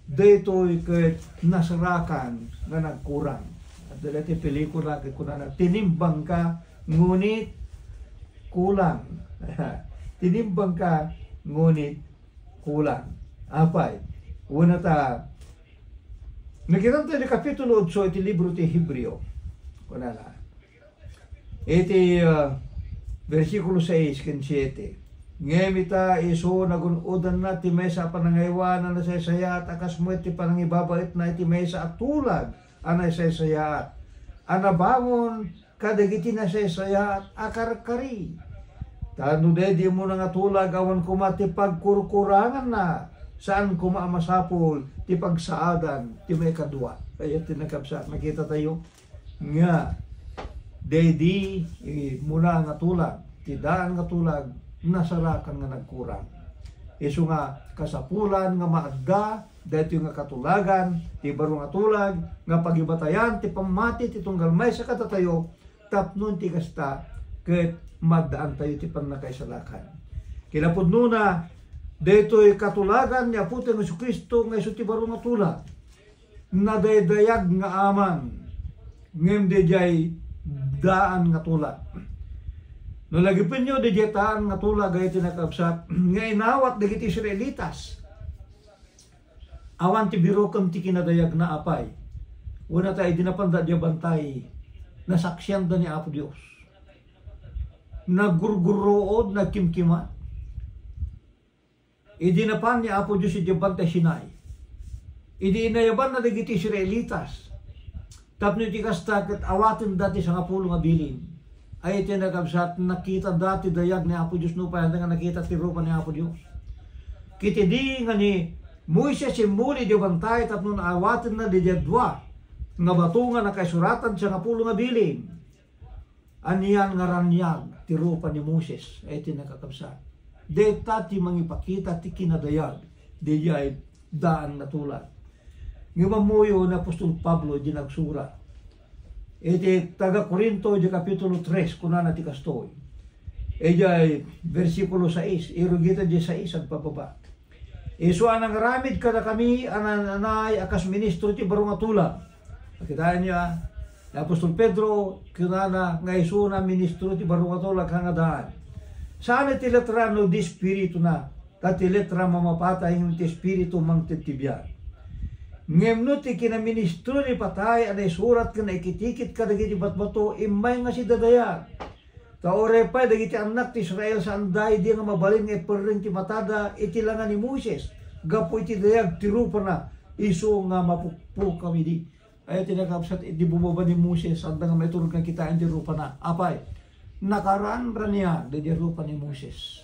Daytoy ket nasarakan nga nagkurang. At dati pelikula kay kunana tinimbang ka ngunit kulang. Tinimbang ka ngunit kulang. Apay, una ta nakita tayo kapitulo 8 iti libro ti Hebreo. Kunana. Iti versikulo 6 ken 7. Ngemita iso nagunodan na ti mesa panangaywanan na saysayat akas mo iti panangibabait na iti mesa at tulag anay saysayat anabangon kadagiti na saysayat akarkari tano dedi mo na nga tulag awan kuma ti pagkurkurangan na saan kuma masapol ti pagsaadan ti may kadwa kaya tinagkapsa makita tayo nga dedi muna nga tulag ti daan nga tulag nasarakan nga nagkurang. Isu nga kasapulan nga maadda dahito nga katulagan ti baro nga tulag nga pagibatayan ti pamati ti tunggal may sa katatayo tapnon ti kasta ket maddaan tayo ti pannakaisalakan. Kilapud nuna daytoy katulagan ni Apo ti Jesucristo nga isu ti baro nga tulag nadaydayag nga aman ngem dayjay daan nga tulag. No lagi pinyo di jetaan nga tulag ay tinakabsat nga inawat dagiti Israelitas. Awan ti birokem ti kinadayag na apay. Una tayo dinapanda di bantay nasaksyan da ni Apo Dios. Nagurgurood nagkimkimat. Idinapan ni Apo Dios di bantay Sinai. Idi inayaban na dagiti Israelitas. Tapno ti kastakit awatin dati sa nga pulo nga bilin. Ay tinagabsat nakita dati dayag ni Apo Dios no pa nga nakita ti rupa ni Apo Dios. Kiti di nga ni Moises simuli di bantay tapno naawatin na di dua nga batunga na kaisuratan siya nga pulo nga bilin. Aniyan nga ranyag ti rupa ni Moses ay tinagabsat. Deta ti mangipakita ti kinadayag di ay daan na tulad. Ngumamuyo na Apostol Pablo di nagsura. Iti taga Corinto di kapitulo 3 kunana ti kastoy. Ejay versikulo 6 irugita di 6 agpababa. Isu anang ramid kada kami ananay akas ministro ti baro nga tulag. Pakitaan niya Apostol Pedro kunana nga isu na ministro ti baro nga tulag nga daan. Sana ti letra no di spiritu na tati letra mamapatay ng ti spiritu mang titibyan. Ngemno ti kinaministro ni patay anay surat ka na ikitikit ka dagiti batbato imay nga si dadayag. Taore pa dagiti anak ti Israel sa anday di nga mabalin nga iperring ti matada iti langan ni Moses. Gapo iti dayag tirupa na iso nga mapukpuk kami di. Ay tinakapsat iti bumaba ni Moses anda nga may turog nga kitaan ti rupa na. Apay, nakaraan ra niya di rupa ni Moses.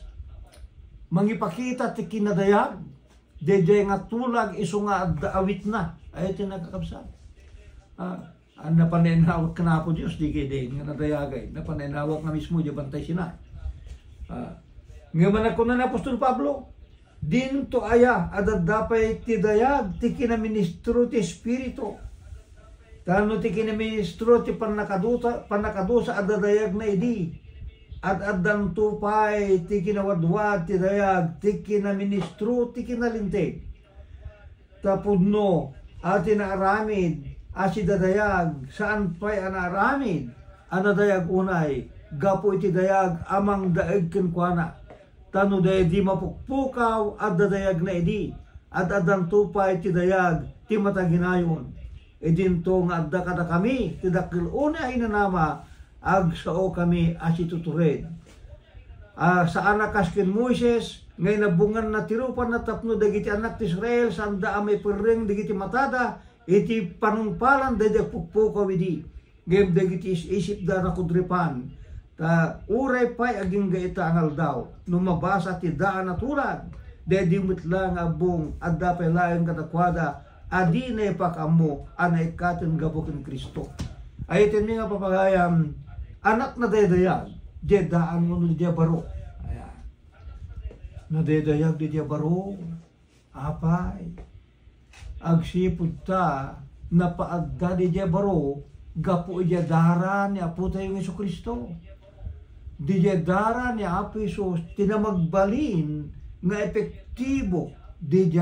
Mangipakita ti kinadayag Dede nga tulag iso nga awit na ay tinagkakabsat. Napanenawak ka na po Diyos di kaya nga nadayagay. Napanenawak nga mismo di bantay Sinai. Nga manako na Apostol Pablo dinto aya adadapay ti dayag ti kinaministro ti Espiritu. Tano ti kinaministro ti panakadusa at dadayag na idi. At adang tupay ti kinawadwad ti dayag ti kinaministro ti kinalintig. Tapudno at tinaaramid asi dadayag saan pa'y anaaramid anadayag unay gapo iti dayag amang daeg kenkwana. Tano dayag di mapukpukaw at dadayag na idi. At adang tupay ti dayag ti mataginayon. Idinto nga adda kada kami ti dakil unay inanama ag sao kami asi tutured. Sa anak kaskin Moises ngay nabungan na tirupan na tapno dagiti anak ti Israel sanda amay perreng dagiti matada iti panungpalan dayag pukpukaw idi. Game dagiti isip da na kudripan. Ta uray pay aging gaita angal daw no mabasa ti daan na tulad. Dayag lang abong adda pay laeng katakwada adi na ipakamo anay katin gabukin Kristo. Ay ito nga papagayam anak na dayag di daan mo no di baro. Ayan. Na dayag di baro. Apay. Agsipud ta na paagda di baro gapu iya dara ni Apo tayo ng Isu Kristo. Di dara ni Apo Isus tinamagbalin nga epektibo di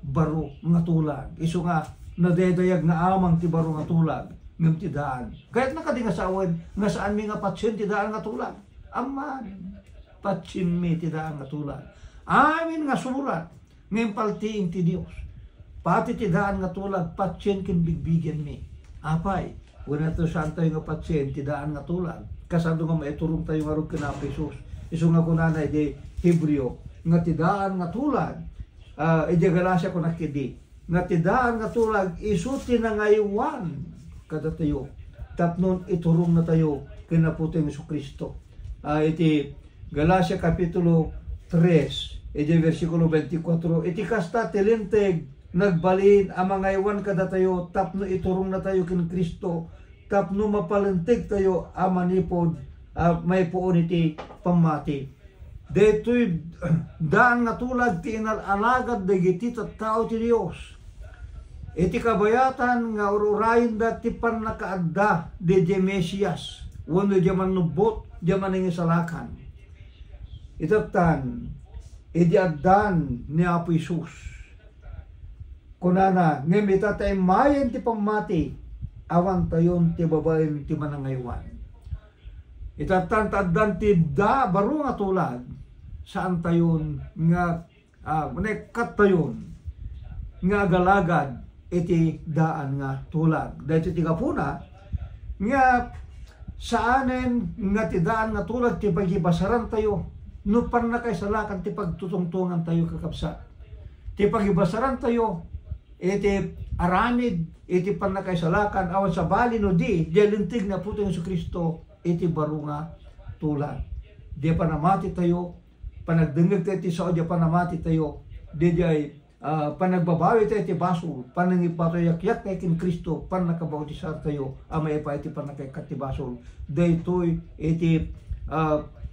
baro nga tulag. Isu nga nadedayag nga amang ti baro nga tulag ngem ti daan. Kahit nakadi nga sawen nga saan mi nga patsin ti daan nga tulag. Aman patsin mi ti daan nga tulag. Amin nga surat ngem paltiing ti Dios. Pati ti daan nga tulag patsin ken bigbigyan mi. Apay, wala to santo nga patsin ti daan nga tulag. Kasado nga maiturong tayo nga rog ken Apo Isus. Isu nga kunanay di Hebreo nga ti daan nga tulag. Iti Galacia ko nakidi nga tidaan nga tulag isuti na ngaywan kada tayo tapnon iturong na tayo kinaputing Isu Kristo. Iti Galacia kapitulo 3 iti versikulo 24 iti kasta tilinteg nagbalin ang mga iwan kada tayo tapno iturong na tayo kin Kristo tapno mapalintig tayo amanipod may puon iti pamati. Deto'y daan nga tulag ti inalalagad dagiti tattao ti Dios. Iti kabayatan nga ururayin da ti panakaadda de Mesias. Wano di manubot, di manangisalakan. Itatan, iti addan ni Apo Isus. Kunana, ngem itatay mayan ti pamati, awan tayon ti babaeng ti manangaywan. Itatan taddan ti da baro nga tulag, saan tayon nga manekat tayon nga galagad iti daan nga tulag. Dahil ti kapuna nga saanen nga ti daan nga tulag ti pagibasaran tayo no pan na kay salakan ti pagtutungtungan tayo kakabsat. Ti pagibasaran tayo iti aramid iti pan na kay salakan awan sa bali no di lintig na puto ng Isu Kristo iti baro nga tulag. Di panamati tayo panagdengeg tayo ti sao di panamati tayo di panagbabawi tayo ti basol panangipatayakyak kay kin Kristo pan nakabautisar tayo amay pa iti panakaykat ti basol daytoy iti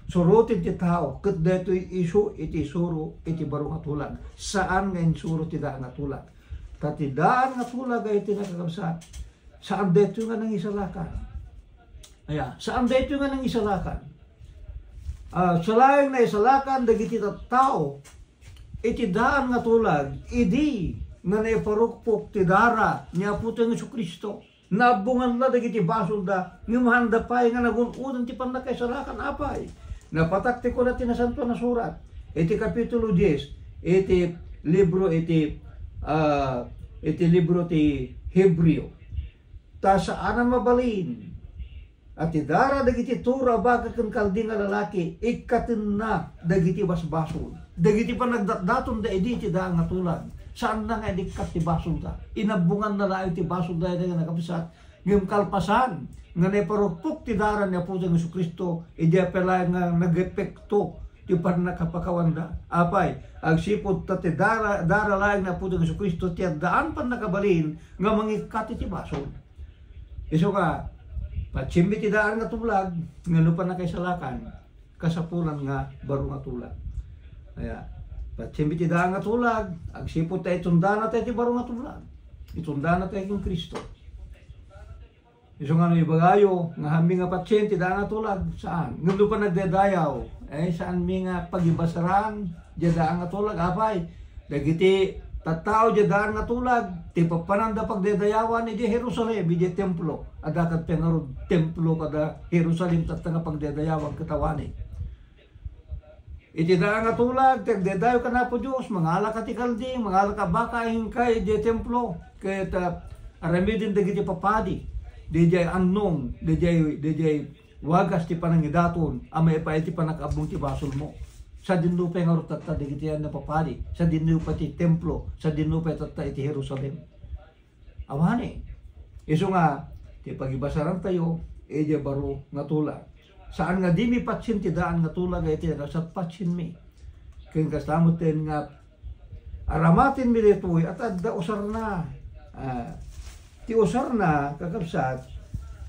surutin ti tao ket daytoy isu iti suro iti baro nga tulag. Saan nga insuro ti daan nga tulag? Tati daan nga tulag ay iti nakakabsat saan daytoy nga nangisalakan. Saan daytoy nga nangisalakan? Sa laing na isalakan dagiti tao iti daan nga tulag idi nga naiparukpok ti dara ni Apo tayong Isu Kristo. Nabungan na dagiti basol da ngimahanda pay nga nagunudan ti panakaisalakan apay. Napatakti ko na tinasanto na surat iti kapitulo 10 iti libro ti Hebreo. Ta saan ang mabalin at idara dagiti tura baga ken kaldi nga lalaki ikaten na dagiti basbasol. Dagiti pa nagdatdaton da edi ti daan nga tulag. Saan na nga idikat ti basol da? Inabungan na layo ti basol da nga nakabisat. Ngem kalpasan nga naiparukpok ti dara ni Apo tayong Isu Kristo idi apela nga nagepekto ti panakapakawan da. Apay agsipod ta ti dara laeng ni Apo tayong Isu Kristo ti daan pan nakabalin nga mangikat ti basol. Isu ka patsimbi ti daan nga tulag nga lupa na kay salakan kasapulan nga baro nga tulag. Patsimbi ti daan nga tulag agsipod tayo itunda na tayo ti baro nga tulag. Itunda na tayo kong Kristo. Iso nga no ibagayo, nga hami nga pasyente da nga tulag, saan? Nga pa nagdadayaw, saan mi nga pagibasaran, dyan nga tulag, apay, dagiti tattao dyan nga tulag, ti papananda pagdadayawan ni Jerusalem, di templo, adakat pengarod templo kada Jerusalem, tatta nga pagdadayawan katawani. Iti da nga tulag, tagdadayo ka na po Diyos, mangala ka ti kalding, mangala ka baka kay di templo, kaya aramidin dagiti papadi, DJ annong, DJ wagas ti panangidaton, amay pa iti panakabong ti basol mo. Sa dinno pa nga rutata digiti na papari, sa dinno pa ti templo, sa dinno pa tata iti Jerusalem. Awani. Iso nga, ti pagibasaran tayo, eja baro nga tulag. Saan nga di mi patsin ti daan nga tulag, iti nasat patsin mi. Kaya kastamot ten nga, aramatin mi dito, at adda usar na. Ti usar na, kakabsat,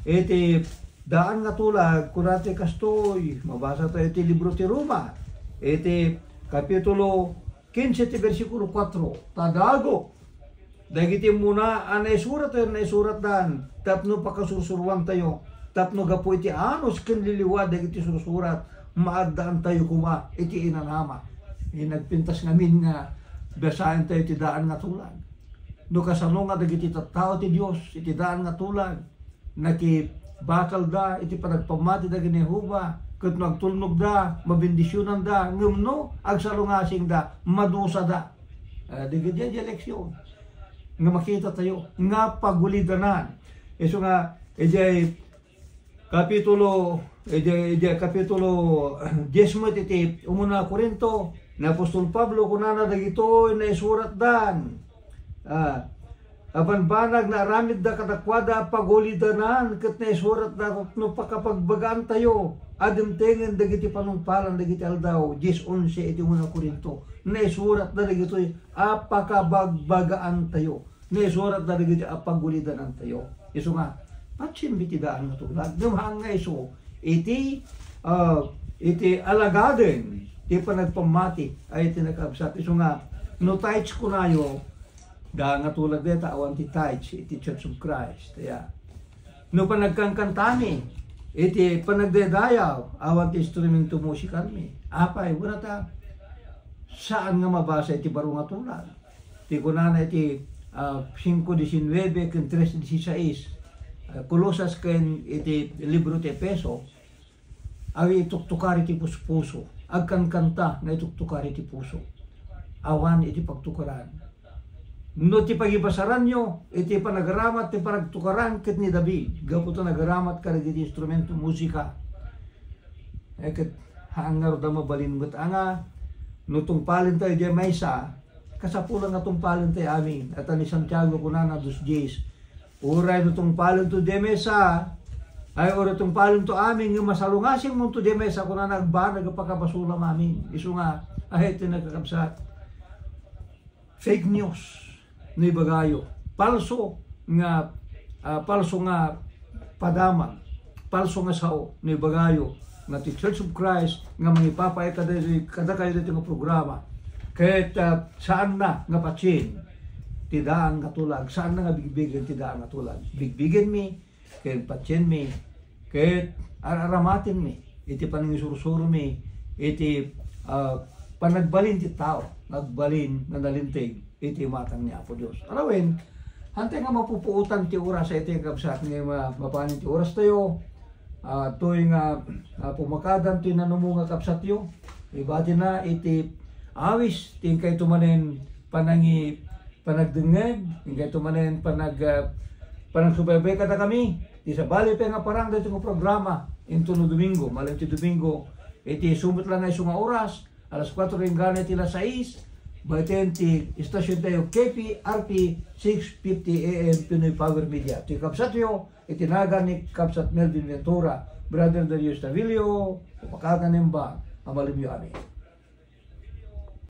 iti daan nga tulag, kurati kastoy, mabasa tayo iti libro ti Roma, iti kapitulo 15 ti versikulo 4, tadago, dagiti muna, anay surat tayo, anay surat dan, tapno pakasusuruan tayo, tapno gapo iti anos kinliliwa, dagiti susurat, maagdaan tayo kuma, iti inanama, nagpintas ngamin nga, basahin tayo iti daan nga tulag. No kasano nga dagiti tattao ti Dios iti daan nga tulag nakibakal da iti panagpamati da gini Jehova ket nagtulnog da mabendisyonan da ngumno agsalungasing da madusa da digiti di eleksyon nga makita tayo nga pagulidanan iso nga ejay kapitulo 10 iti umuna Korinto na Apostol Pablo kunana dagito na isurat dan abanbanag na aramid da kadakwada pagulidanan ket na isurat da no pakapagbagaan tayo adimtengen dagiti panungpalan dagiti aldaw 10:11 iti una Korinto na isurat da dagitoy apakabagbagaan tayo na isurat da dagiti apagulidanan tayo isu nga patsin bitidaan nga tulag dumhang nga isu iti alagaden ti panagpamati ay tinakabsat isu nga no taich kunayo da nga tulad deta awan ti taich iti Church of Christ. Kaya no panagkangkantami iti panagdedayaw awan ti instrumento musikal mi. Apay wala ta saan nga mabasa iti baro nga tulad. Ti kunana iti 5:19 ken 3:16 Kolosas ken iti libro ti Efeso awi tuktukari ti puso agkankanta nga ituktukari ti puso. Awan iti pagtukaran. No ti pagibasaran nyo, iti panagaramat ti panagtukaran ket ni David. Gapo to nagaramat ka iti instrumento musika. Ket hangar da mabalin met anga no tungpalin tayo di maysa kasapulan nga tungpalin tayo amin. At ni Santiago kunana 2:10. Uray no tungpalin to di maysa ay ora tungpalin to amin nga masalungasing mo to di maysa kunana agbanag pagkabasulam amin. Isu nga ahet tinagkakabsat. Fake news. Ni bagayo palso nga padamag palso nga sao ni bagayo nga ti Church of Christ nga mangipapay kada kayo dito nga programa ket saan na nga patsin ti daan nga tulag saan na nga bigbigen ti daan nga tulag bigbigen mi ket patsin mi ket araramatin mi iti panangisursuro mi iti panagbalin ti tao nagbalin nga nalintig iti matang ni Apo Dios. Arawin, hantay nga mapupuutan ti oras sa iti kabsat nga mapanin ti oras tayo. Toy nga pumakadan ti nanumo nga kabsat yo. Ibati na iti awis tingkay tumanen panagdengeg, tingkay tumanen panagsubaybay kada kami. Ti sa bali pa nga parang dito nga programa into no Domingo, malam ti Domingo. Iti sumit lang nga isu nga oras, alas 4 ring gana ti las 6. Baiten ti istasyon tayo KPRP 650 AM Pinoy Power Media. Ti kapsat yo, itinaga ni Kapsat Melvin Ventura, Brother Darius Tavilio, upakagan nimba, amalim yo amin.